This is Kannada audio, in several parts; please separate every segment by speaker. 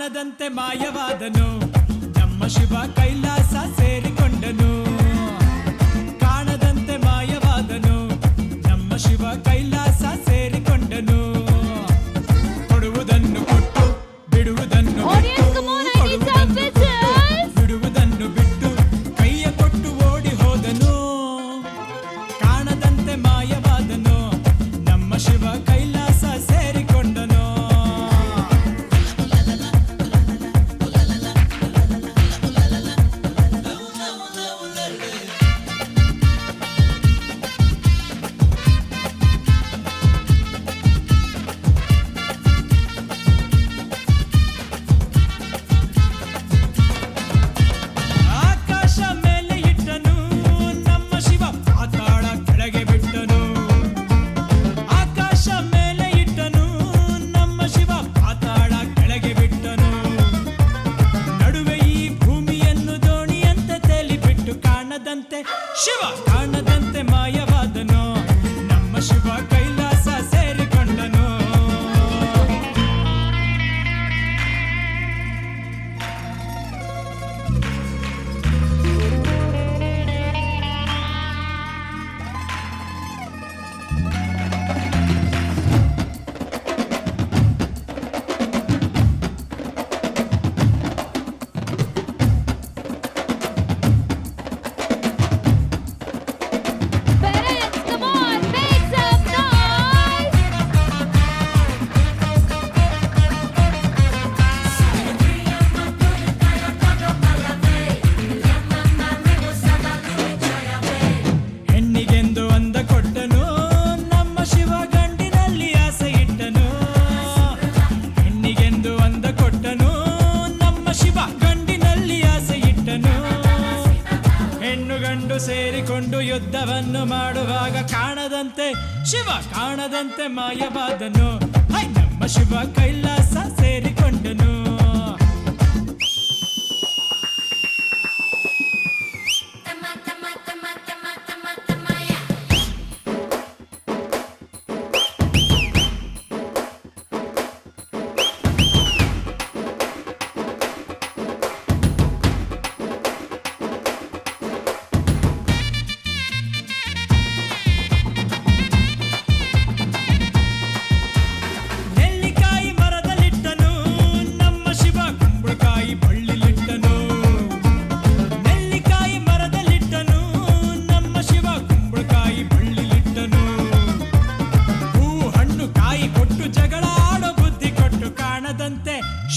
Speaker 1: ಕಾಣದಂತೆ ಮಾಯವಾದನು ನಮ್ಮ ಶಿವ ಕೈಲಾಸ ಸೇರಿಕೊಂಡನು ಕಾಣದಂತೆ ಮಾಯವಾದನು ನಮ್ಮ ಶಿವ ಕೈಲಾಸ ಸೇರಿಕೊಂಡನು ಕೊಡುವುದನ್ನು ಕೊಟ್ಟು ಬಿಡುವುದನ್ನು ಬಿಡುವುದನ್ನು ಬಿಟ್ಟು ಕೈಯ ಕೊಟ್ಟು ಓಡಿ ಹೋದನು ಕಾಣದಂತೆ ಮಾಯವಾದನು ನಮ್ಮ ಶಿವ ಕೈಲಾಸ ಸೇರಿಕೊಂಡನು ಶಿವ ಕಾಣದಂತೆ ಮಾಯವಾದನು ನಮ್ಮ ಶಿವ ಕೈಲಾಸ ಸೇರಿಕೊಂಡನು ಸೇರಿಕೊಂಡು ಯುದ್ಧವನ್ನು ಮಾಡುವಾಗ ಕಾಣದಂತೆ ಶಿವ ಕಾಣದಂತೆ ಮಾಯವಾದನು ನಮ್ಮ ಶಿವ ಕೈಲಾಸ ಸೇರಿಕೊಂಡನು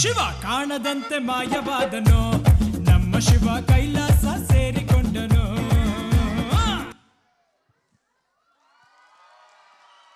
Speaker 1: ಶಿವ ಕಾಣದಂತೆ ಮಾಯವಾದನು ನಮ್ಮ ಶಿವ ಕೈಲಾಸ